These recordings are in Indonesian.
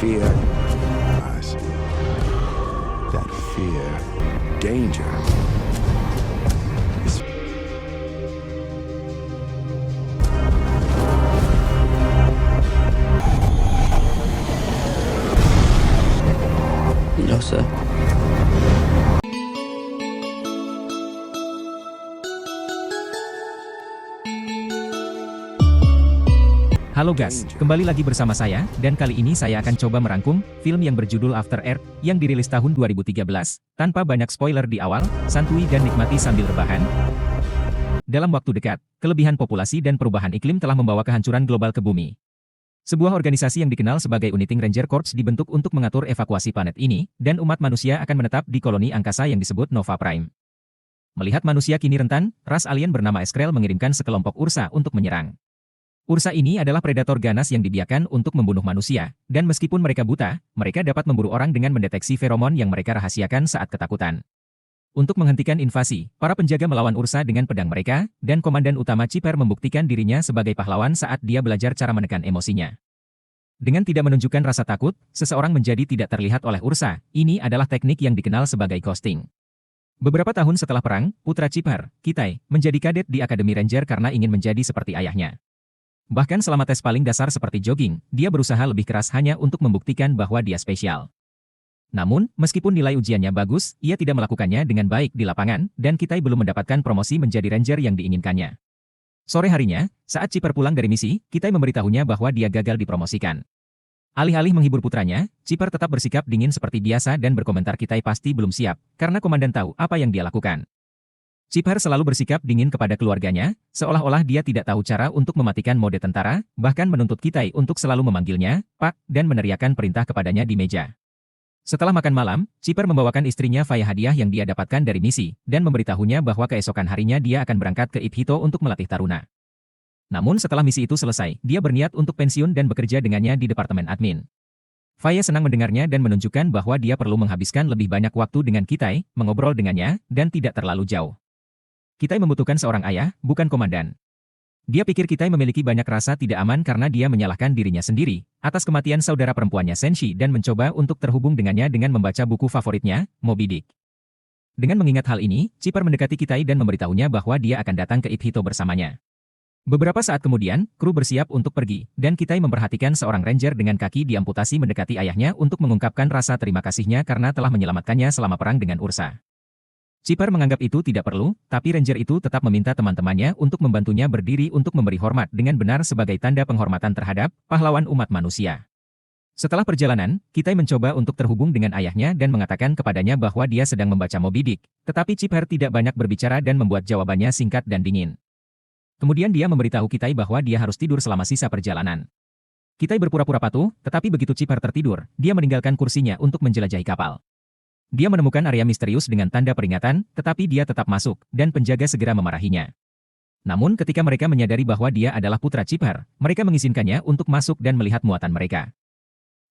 fear, us. That fear, danger. Is No, sir. Halo guys, kembali lagi bersama saya, dan kali ini saya akan coba merangkum film yang berjudul After Earth, yang dirilis tahun 2013, tanpa banyak spoiler di awal, santuy dan nikmati sambil rebahan. Dalam waktu dekat, kelebihan populasi dan perubahan iklim telah membawa kehancuran global ke bumi. Sebuah organisasi yang dikenal sebagai Uniting Ranger Corps dibentuk untuk mengatur evakuasi planet ini, dan umat manusia akan menetap di koloni angkasa yang disebut Nova Prime. Melihat manusia kini rentan, ras alien bernama Eskrel mengirimkan sekelompok Ursa untuk menyerang. Ursa ini adalah predator ganas yang dibiarkan untuk membunuh manusia, dan meskipun mereka buta, mereka dapat memburu orang dengan mendeteksi feromon yang mereka rahasiakan saat ketakutan. Untuk menghentikan invasi, para penjaga melawan Ursa dengan pedang mereka, dan komandan utama Chipper membuktikan dirinya sebagai pahlawan saat dia belajar cara menekan emosinya. Dengan tidak menunjukkan rasa takut, seseorang menjadi tidak terlihat oleh Ursa. Ini adalah teknik yang dikenal sebagai ghosting. Beberapa tahun setelah perang, putra Chipper, Kitai, menjadi kadet di Akademi Ranger karena ingin menjadi seperti ayahnya. Bahkan selama tes paling dasar seperti jogging, dia berusaha lebih keras hanya untuk membuktikan bahwa dia spesial. Namun, meskipun nilai ujiannya bagus, ia tidak melakukannya dengan baik di lapangan, dan Kitai belum mendapatkan promosi menjadi ranger yang diinginkannya. Sore harinya, saat Chipper pulang dari misi, Kitai memberitahunya bahwa dia gagal dipromosikan. Alih-alih menghibur putranya, Chipper tetap bersikap dingin seperti biasa dan berkomentar Kitai pasti belum siap, karena komandan tahu apa yang dia lakukan. Chipper selalu bersikap dingin kepada keluarganya, seolah-olah dia tidak tahu cara untuk mematikan mode tentara, bahkan menuntut Kitai untuk selalu memanggilnya, Pak, dan meneriakkan perintah kepadanya di meja. Setelah makan malam, Chipper membawakan istrinya Faya hadiah yang dia dapatkan dari misi, dan memberitahunya bahwa keesokan harinya dia akan berangkat ke Ibhito untuk melatih taruna. Namun setelah misi itu selesai, dia berniat untuk pensiun dan bekerja dengannya di departemen admin. Faya senang mendengarnya dan menunjukkan bahwa dia perlu menghabiskan lebih banyak waktu dengan Kitai, mengobrol dengannya, dan tidak terlalu jauh. Kitai membutuhkan seorang ayah, bukan komandan. Dia pikir Kitai memiliki banyak rasa tidak aman karena dia menyalahkan dirinya sendiri atas kematian saudara perempuannya Senshi dan mencoba untuk terhubung dengannya dengan membaca buku favoritnya, Moby Dick. Dengan mengingat hal ini, Chipper mendekati Kitai dan memberitahunya bahwa dia akan datang ke Ibhito bersamanya. Beberapa saat kemudian, kru bersiap untuk pergi, dan Kitai memperhatikan seorang ranger dengan kaki diamputasi mendekati ayahnya untuk mengungkapkan rasa terima kasihnya karena telah menyelamatkannya selama perang dengan Ursa. Chipper menganggap itu tidak perlu, tapi ranger itu tetap meminta teman-temannya untuk membantunya berdiri untuk memberi hormat dengan benar sebagai tanda penghormatan terhadap pahlawan umat manusia. Setelah perjalanan, Kitai mencoba untuk terhubung dengan ayahnya dan mengatakan kepadanya bahwa dia sedang membaca Moby Dick, tetapi Chipper tidak banyak berbicara dan membuat jawabannya singkat dan dingin. Kemudian dia memberitahu Kitai bahwa dia harus tidur selama sisa perjalanan. Kitai berpura-pura patuh, tetapi begitu Chipper tertidur, dia meninggalkan kursinya untuk menjelajahi kapal. Dia menemukan area misterius dengan tanda peringatan, tetapi dia tetap masuk, dan penjaga segera memarahinya. Namun ketika mereka menyadari bahwa dia adalah putra Chipper, mereka mengizinkannya untuk masuk dan melihat muatan mereka.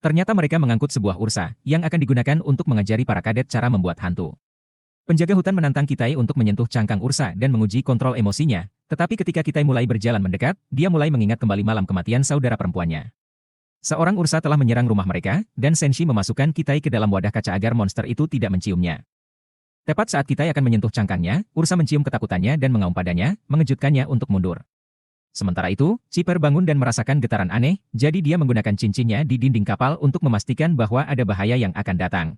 Ternyata mereka mengangkut sebuah Ursa, yang akan digunakan untuk mengajari para kadet cara membuat hantu. Penjaga hutan menantang Kitai untuk menyentuh cangkang Ursa dan menguji kontrol emosinya, tetapi ketika Kitai mulai berjalan mendekat, dia mulai mengingat kembali malam kematian saudara perempuannya. Seorang Ursa telah menyerang rumah mereka, dan Senshi memasukkan Kitai ke dalam wadah kaca agar monster itu tidak menciumnya. Tepat saat Kitai akan menyentuh cangkangnya, Ursa mencium ketakutannya dan mengaum padanya, mengejutkannya untuk mundur. Sementara itu, Chipper bangun dan merasakan getaran aneh, jadi dia menggunakan cincinnya di dinding kapal untuk memastikan bahwa ada bahaya yang akan datang.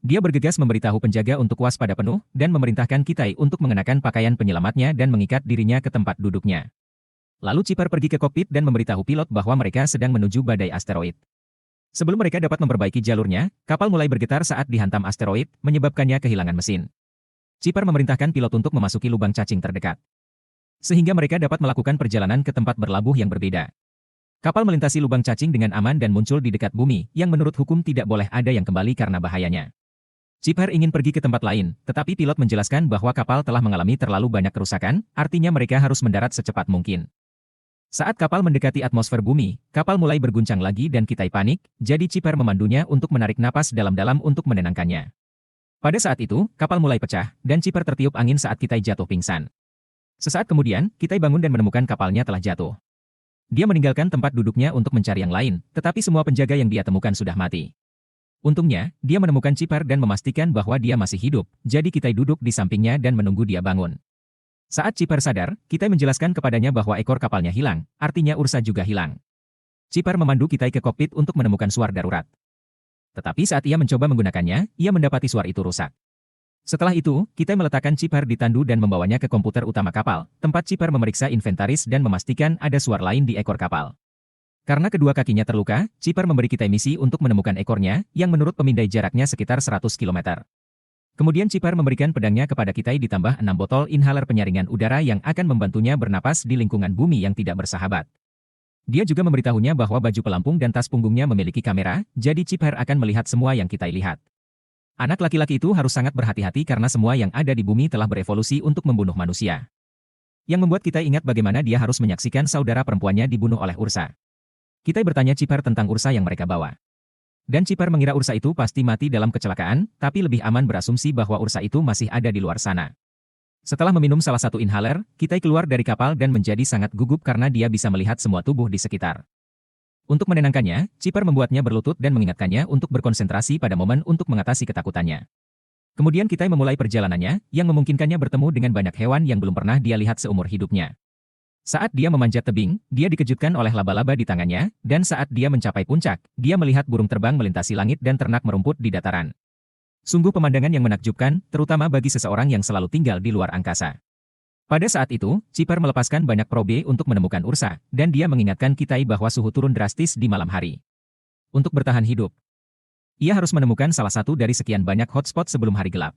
Dia bergegas memberitahu penjaga untuk waspada penuh, dan memerintahkan Kitai untuk mengenakan pakaian penyelamatnya dan mengikat dirinya ke tempat duduknya. Lalu Chipper pergi ke kokpit dan memberitahu pilot bahwa mereka sedang menuju badai asteroid. Sebelum mereka dapat memperbaiki jalurnya, kapal mulai bergetar saat dihantam asteroid, menyebabkannya kehilangan mesin. Chipper memerintahkan pilot untuk memasuki lubang cacing terdekat, sehingga mereka dapat melakukan perjalanan ke tempat berlabuh yang berbeda. Kapal melintasi lubang cacing dengan aman dan muncul di dekat bumi, yang menurut hukum tidak boleh ada yang kembali karena bahayanya. Chipper ingin pergi ke tempat lain, tetapi pilot menjelaskan bahwa kapal telah mengalami terlalu banyak kerusakan, artinya mereka harus mendarat secepat mungkin. Saat kapal mendekati atmosfer bumi, kapal mulai berguncang lagi dan Kitai panik, jadi Chipper memandunya untuk menarik napas dalam-dalam untuk menenangkannya. Pada saat itu, kapal mulai pecah, dan Chipper tertiup angin saat Kitai jatuh pingsan. Sesaat kemudian, Kitai bangun dan menemukan kapalnya telah jatuh. Dia meninggalkan tempat duduknya untuk mencari yang lain, tetapi semua penjaga yang dia temukan sudah mati. Untungnya, dia menemukan Chipper dan memastikan bahwa dia masih hidup, jadi kita duduk di sampingnya dan menunggu dia bangun. Saat Chipper sadar, kita menjelaskan kepadanya bahwa ekor kapalnya hilang, artinya Ursa juga hilang. Chipper memandu kita ke kokpit untuk menemukan suar darurat. Tetapi saat ia mencoba menggunakannya, ia mendapati suar itu rusak. Setelah itu, kita meletakkan Chipper di tandu dan membawanya ke komputer utama kapal, tempat Chipper memeriksa inventaris dan memastikan ada suar lain di ekor kapal. Karena kedua kakinya terluka, Chipper memberi kita misi untuk menemukan ekornya, yang menurut pemindai jaraknya sekitar 100 km. Kemudian Chipper memberikan pedangnya kepada kita ditambah 6 botol inhaler penyaringan udara yang akan membantunya bernapas di lingkungan bumi yang tidak bersahabat. Dia juga memberitahunya bahwa baju pelampung dan tas punggungnya memiliki kamera, jadi Chipper akan melihat semua yang kita lihat. Anak laki-laki itu harus sangat berhati-hati karena semua yang ada di bumi telah berevolusi untuk membunuh manusia. Yang membuat kita ingat bagaimana dia harus menyaksikan saudara perempuannya dibunuh oleh Ursa. Kita bertanya Chipper tentang Ursa yang mereka bawa. Dan Chipper mengira Ursa itu pasti mati dalam kecelakaan, tapi lebih aman berasumsi bahwa Ursa itu masih ada di luar sana. Setelah meminum salah satu inhaler, kita keluar dari kapal dan menjadi sangat gugup karena dia bisa melihat semua tubuh di sekitar. Untuk menenangkannya, Chipper membuatnya berlutut dan mengingatkannya untuk berkonsentrasi pada momen untuk mengatasi ketakutannya. Kemudian kita memulai perjalanannya, yang memungkinkannya bertemu dengan banyak hewan yang belum pernah dia lihat seumur hidupnya. Saat dia memanjat tebing, dia dikejutkan oleh laba-laba di tangannya, dan saat dia mencapai puncak, dia melihat burung terbang melintasi langit dan ternak merumput di dataran. Sungguh pemandangan yang menakjubkan, terutama bagi seseorang yang selalu tinggal di luar angkasa. Pada saat itu, Chipper melepaskan banyak probe untuk menemukan Ursa, dan dia mengingatkan kita bahwa suhu turun drastis di malam hari. Untuk bertahan hidup, ia harus menemukan salah satu dari sekian banyak hotspot sebelum hari gelap.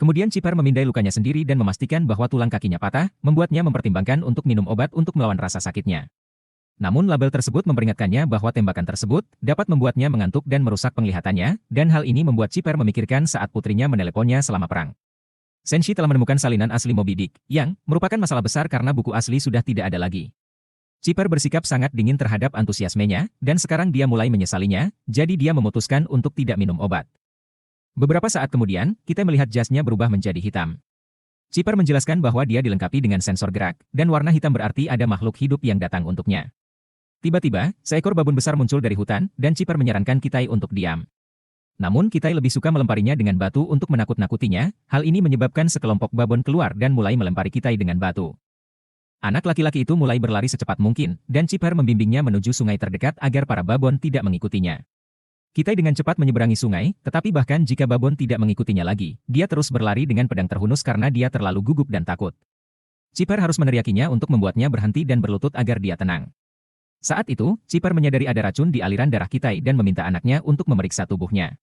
Kemudian Chipper memindai lukanya sendiri dan memastikan bahwa tulang kakinya patah, membuatnya mempertimbangkan untuk minum obat untuk melawan rasa sakitnya. Namun label tersebut memperingatkannya bahwa tembakan tersebut dapat membuatnya mengantuk dan merusak penglihatannya, dan hal ini membuat Chipper memikirkan saat putrinya meneleponnya selama perang. Senshi telah menemukan salinan asli Moby Dick, yang merupakan masalah besar karena buku asli sudah tidak ada lagi. Chipper bersikap sangat dingin terhadap antusiasmenya, dan sekarang dia mulai menyesalinya, jadi dia memutuskan untuk tidak minum obat. Beberapa saat kemudian, kita melihat jasnya berubah menjadi hitam. Chipper menjelaskan bahwa dia dilengkapi dengan sensor gerak, dan warna hitam berarti ada makhluk hidup yang datang untuknya. Tiba-tiba, seekor babon besar muncul dari hutan, dan Chipper menyarankan Kitai untuk diam. Namun Kitai lebih suka melemparinya dengan batu untuk menakut-nakutinya, hal ini menyebabkan sekelompok babon keluar dan mulai melempari Kitai dengan batu. Anak laki-laki itu mulai berlari secepat mungkin, dan Chipper membimbingnya menuju sungai terdekat agar para babon tidak mengikutinya. Kitai dengan cepat menyeberangi sungai, tetapi bahkan jika babon tidak mengikutinya lagi, dia terus berlari dengan pedang terhunus karena dia terlalu gugup dan takut. Chipper harus meneriakinya untuk membuatnya berhenti dan berlutut agar dia tenang. Saat itu, Chipper menyadari ada racun di aliran darah Kitai dan meminta anaknya untuk memeriksa tubuhnya.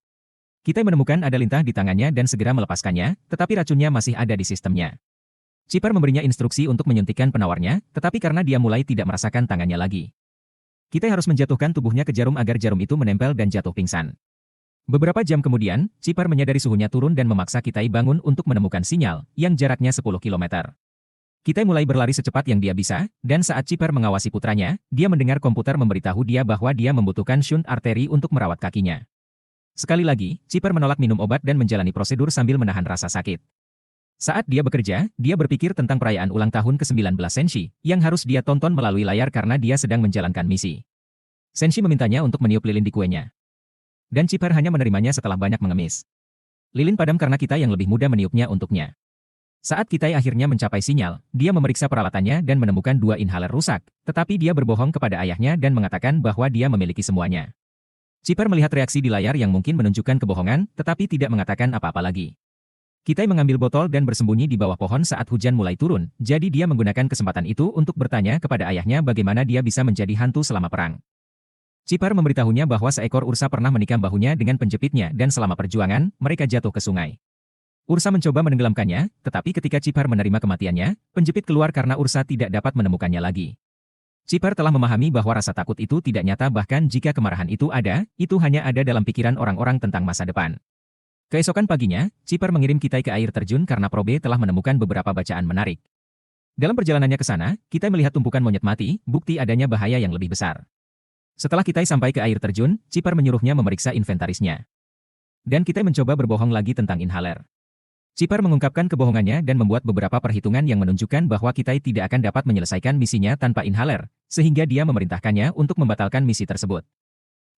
Kitai menemukan ada lintah di tangannya dan segera melepaskannya, tetapi racunnya masih ada di sistemnya. Chipper memberinya instruksi untuk menyuntikkan penawarnya, tetapi karena dia mulai tidak merasakan tangannya lagi. Kitai harus menjatuhkan tubuhnya ke jarum agar jarum itu menempel dan jatuh pingsan. Beberapa jam kemudian, Chipper menyadari suhunya turun dan memaksa Kitai bangun untuk menemukan sinyal, yang jaraknya 10 km. Kitai mulai berlari secepat yang dia bisa, dan saat Chipper mengawasi putranya, dia mendengar komputer memberitahu dia bahwa dia membutuhkan shunt arteri untuk merawat kakinya. Sekali lagi, Chipper menolak minum obat dan menjalani prosedur sambil menahan rasa sakit. Saat dia bekerja, dia berpikir tentang perayaan ulang tahun ke-19 Senshi, yang harus dia tonton melalui layar karena dia sedang menjalankan misi. Senshi memintanya untuk meniup lilin di kuenya. Dan Chipper hanya menerimanya setelah banyak mengemis. Lilin padam karena kita yang lebih muda meniupnya untuknya. Saat Kitai akhirnya mencapai sinyal, dia memeriksa peralatannya dan menemukan 2 inhaler rusak, tetapi dia berbohong kepada ayahnya dan mengatakan bahwa dia memiliki semuanya. Chipper melihat reaksi di layar yang mungkin menunjukkan kebohongan, tetapi tidak mengatakan apa-apa lagi. Kitai mengambil botol dan bersembunyi di bawah pohon saat hujan mulai turun, jadi dia menggunakan kesempatan itu untuk bertanya kepada ayahnya bagaimana dia bisa menjadi hantu selama perang. Chipper memberitahunya bahwa seekor Ursa pernah menikam bahunya dengan penjepitnya dan selama perjuangan, mereka jatuh ke sungai. Ursa mencoba menenggelamkannya, tetapi ketika Chipper menerima kematiannya, penjepit keluar karena Ursa tidak dapat menemukannya lagi. Chipper telah memahami bahwa rasa takut itu tidak nyata bahkan jika kemarahan itu hanya ada dalam pikiran orang-orang tentang masa depan. Keesokan paginya, Chipper mengirim Kitai ke air terjun karena probe telah menemukan beberapa bacaan menarik. Dalam perjalanannya ke sana, Kitai melihat tumpukan monyet mati, bukti adanya bahaya yang lebih besar. Setelah Kitai sampai ke air terjun, Chipper menyuruhnya memeriksa inventarisnya. Dan Kitai mencoba berbohong lagi tentang inhaler. Cipar mengungkapkan kebohongannya dan membuat beberapa perhitungan yang menunjukkan bahwa Kitai tidak akan dapat menyelesaikan misinya tanpa inhaler, sehingga dia memerintahkannya untuk membatalkan misi tersebut.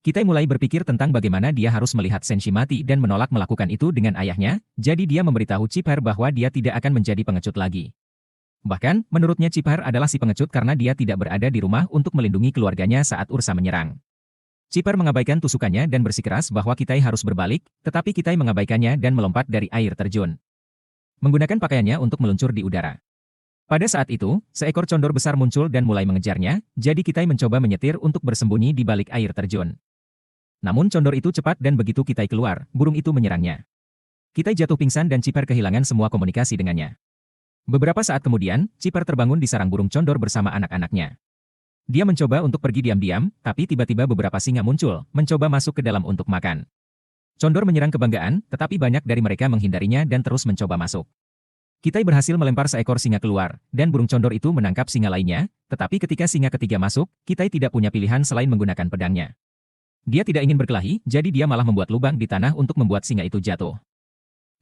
Kitai mulai berpikir tentang bagaimana dia harus melihat Senshi mati dan menolak melakukan itu dengan ayahnya, jadi dia memberitahu Cipar bahwa dia tidak akan menjadi pengecut lagi. Bahkan, menurutnya Cipar adalah si pengecut karena dia tidak berada di rumah untuk melindungi keluarganya saat Ursa menyerang. Cipar mengabaikan tusukannya dan bersikeras bahwa Kitai harus berbalik, tetapi Kitai mengabaikannya dan melompat dari air terjun, menggunakan pakaiannya untuk meluncur di udara. Pada saat itu, seekor condor besar muncul dan mulai mengejarnya, jadi Kitai mencoba menyetir untuk bersembunyi di balik air terjun. Namun condor itu cepat dan begitu Kitai keluar, burung itu menyerangnya. Kitai jatuh pingsan dan Cipar kehilangan semua komunikasi dengannya. Beberapa saat kemudian, Cipar terbangun di sarang burung condor bersama anak-anaknya. Dia mencoba untuk pergi diam-diam, tapi tiba-tiba beberapa singa muncul, mencoba masuk ke dalam untuk makan. Condor menyerang kebanggaan, tetapi banyak dari mereka menghindarinya dan terus mencoba masuk. Kitai berhasil melempar seekor singa keluar, dan burung condor itu menangkap singa lainnya, tetapi ketika singa ketiga masuk, Kitai tidak punya pilihan selain menggunakan pedangnya. Dia tidak ingin berkelahi, jadi dia malah membuat lubang di tanah untuk membuat singa itu jatuh.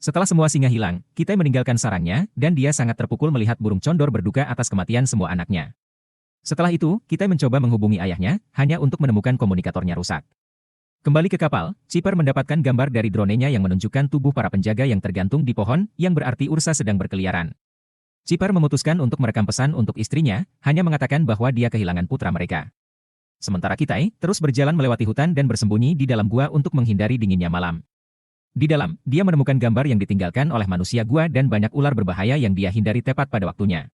Setelah semua singa hilang, Kitai meninggalkan sarangnya, dan dia sangat terpukul melihat burung condor berduka atas kematian semua anaknya. Setelah itu, Kitai mencoba menghubungi ayahnya, hanya untuk menemukan komunikatornya rusak. Kembali ke kapal, Cipar mendapatkan gambar dari dronenya yang menunjukkan tubuh para penjaga yang tergantung di pohon, yang berarti Ursa sedang berkeliaran. Cipar memutuskan untuk merekam pesan untuk istrinya, hanya mengatakan bahwa dia kehilangan putra mereka. Sementara Kitai terus berjalan melewati hutan dan bersembunyi di dalam gua untuk menghindari dinginnya malam. Di dalam, dia menemukan gambar yang ditinggalkan oleh manusia gua dan banyak ular berbahaya yang dia hindari tepat pada waktunya.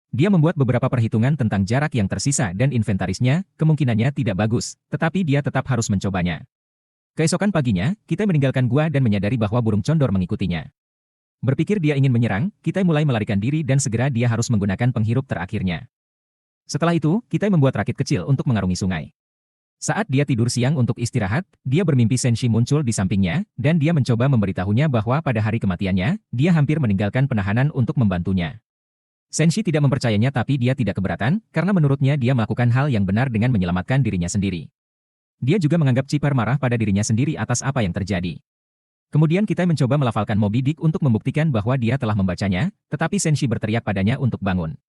Dia membuat beberapa perhitungan tentang jarak yang tersisa dan inventarisnya, kemungkinannya tidak bagus, tetapi dia tetap harus mencobanya. Keesokan paginya, Kitai meninggalkan gua dan menyadari bahwa burung condor mengikutinya. Berpikir dia ingin menyerang, Kitai mulai melarikan diri dan segera dia harus menggunakan penghirup terakhirnya. Setelah itu, Kitai membuat rakit kecil untuk mengarungi sungai. Saat dia tidur siang untuk istirahat, dia bermimpi Senshi muncul di sampingnya, dan dia mencoba memberitahunya bahwa pada hari kematiannya, dia hampir meninggalkan penahanan untuk membantunya. Senshi tidak mempercayainya tapi dia tidak keberatan, karena menurutnya dia melakukan hal yang benar dengan menyelamatkan dirinya sendiri. Dia juga menganggap Cipar marah pada dirinya sendiri atas apa yang terjadi. Kemudian Kitai mencoba melafalkan Moby Dick untuk membuktikan bahwa dia telah membacanya, tetapi Senshi berteriak padanya untuk bangun.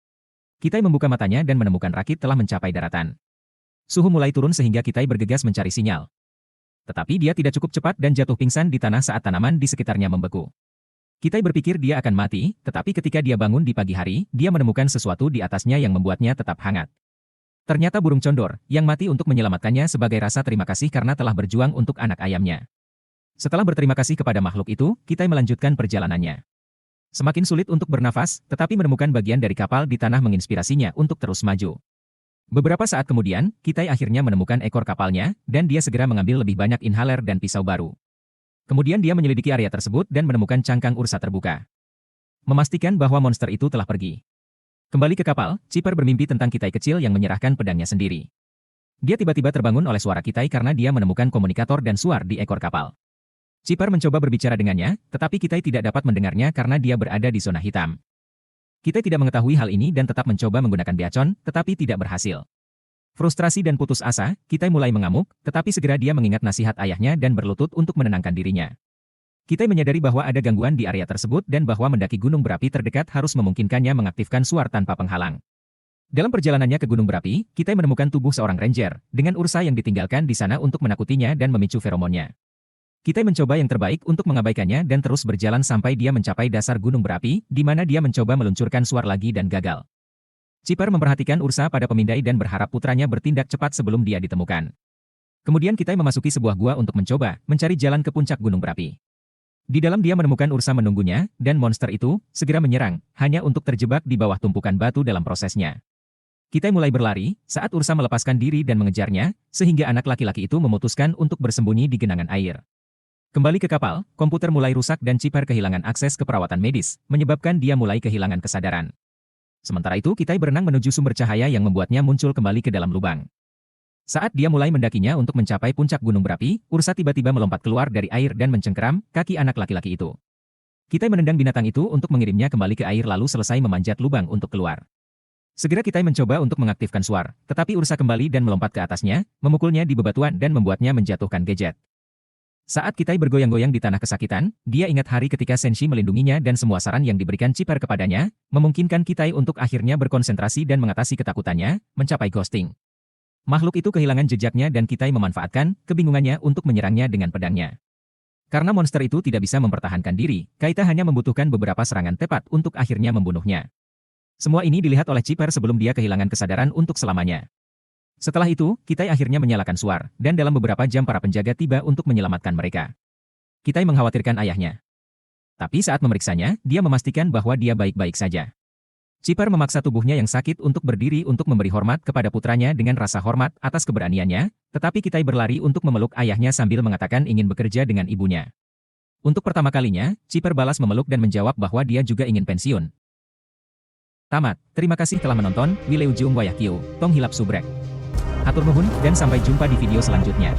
Kitai membuka matanya dan menemukan rakit telah mencapai daratan. Suhu mulai turun sehingga Kitai bergegas mencari sinyal. Tetapi dia tidak cukup cepat dan jatuh pingsan di tanah saat tanaman di sekitarnya membeku. Kitai berpikir dia akan mati, tetapi ketika dia bangun di pagi hari, dia menemukan sesuatu di atasnya yang membuatnya tetap hangat. Ternyata burung condor, yang mati untuk menyelamatkannya sebagai rasa terima kasih karena telah berjuang untuk anak ayamnya. Setelah berterima kasih kepada makhluk itu, Kitai melanjutkan perjalanannya. Semakin sulit untuk bernafas, tetapi menemukan bagian dari kapal di tanah menginspirasinya untuk terus maju. Beberapa saat kemudian, Kitai akhirnya menemukan ekor kapalnya, dan dia segera mengambil lebih banyak inhaler dan pisau baru. Kemudian dia menyelidiki area tersebut dan menemukan cangkang Ursa terbuka, memastikan bahwa monster itu telah pergi. Kembali ke kapal, Cipar bermimpi tentang Kitai kecil yang menyerahkan pedangnya sendiri. Dia tiba-tiba terbangun oleh suara Kitai karena dia menemukan komunikator dan suar di ekor kapal. Cipar mencoba berbicara dengannya, tetapi Kitai tidak dapat mendengarnya karena dia berada di zona hitam. Kitai tidak mengetahui hal ini dan tetap mencoba menggunakan beacon, tetapi tidak berhasil. Frustrasi dan putus asa, Kitai mulai mengamuk, tetapi segera dia mengingat nasihat ayahnya dan berlutut untuk menenangkan dirinya. Kitai menyadari bahwa ada gangguan di area tersebut dan bahwa mendaki gunung berapi terdekat harus memungkinkannya mengaktifkan suar tanpa penghalang. Dalam perjalanannya ke gunung berapi, Kitai menemukan tubuh seorang ranger, dengan Ursa yang ditinggalkan di sana untuk menakutinya dan memicu feromonnya. Kitai mencoba yang terbaik untuk mengabaikannya dan terus berjalan sampai dia mencapai dasar gunung berapi, di mana dia mencoba meluncurkan suar lagi dan gagal. Cipar memperhatikan Ursa pada pemindai dan berharap putranya bertindak cepat sebelum dia ditemukan. Kemudian Kitai memasuki sebuah gua untuk mencoba mencari jalan ke puncak gunung berapi. Di dalam dia menemukan Ursa menunggunya, dan monster itu segera menyerang, hanya untuk terjebak di bawah tumpukan batu dalam prosesnya. Kitai mulai berlari, saat Ursa melepaskan diri dan mengejarnya, sehingga anak laki-laki itu memutuskan untuk bersembunyi di genangan air. Kembali ke kapal, komputer mulai rusak dan Cipar kehilangan akses ke perawatan medis, menyebabkan dia mulai kehilangan kesadaran. Sementara itu Kitai berenang menuju sumber cahaya yang membuatnya muncul kembali ke dalam lubang. Saat dia mulai mendakinya untuk mencapai puncak gunung berapi, Ursa tiba-tiba melompat keluar dari air dan mencengkeram kaki anak laki-laki itu. Kitai menendang binatang itu untuk mengirimnya kembali ke air lalu selesai memanjat lubang untuk keluar. Segera Kitai mencoba untuk mengaktifkan suar, tetapi Ursa kembali dan melompat ke atasnya, memukulnya di bebatuan dan membuatnya menjatuhkan gadget. Saat Kitai bergoyang-goyang di tanah kesakitan, dia ingat hari ketika Senshi melindunginya dan semua saran yang diberikan Chipper kepadanya, memungkinkan Kitai untuk akhirnya berkonsentrasi dan mengatasi ketakutannya, mencapai ghosting. Makhluk itu kehilangan jejaknya dan Kitai memanfaatkan kebingungannya untuk menyerangnya dengan pedangnya. Karena monster itu tidak bisa mempertahankan diri, Kaita hanya membutuhkan beberapa serangan tepat untuk akhirnya membunuhnya. Semua ini dilihat oleh Chipper sebelum dia kehilangan kesadaran untuk selamanya. Setelah itu, Kitai akhirnya menyalakan suar, dan dalam beberapa jam para penjaga tiba untuk menyelamatkan mereka. Kitai mengkhawatirkan ayahnya. Tapi saat memeriksanya, dia memastikan bahwa dia baik-baik saja. Chipper memaksa tubuhnya yang sakit untuk berdiri untuk memberi hormat kepada putranya dengan rasa hormat atas keberaniannya, tetapi Kitai berlari untuk memeluk ayahnya sambil mengatakan ingin bekerja dengan ibunya. Untuk pertama kalinya, Chipper balas memeluk dan menjawab bahwa dia juga ingin pensiun. Tamat. Terima kasih telah menonton. Wileujeung Wayahkyo, Tong Hilap Subrek. Hatur nuhun, dan sampai jumpa di video selanjutnya.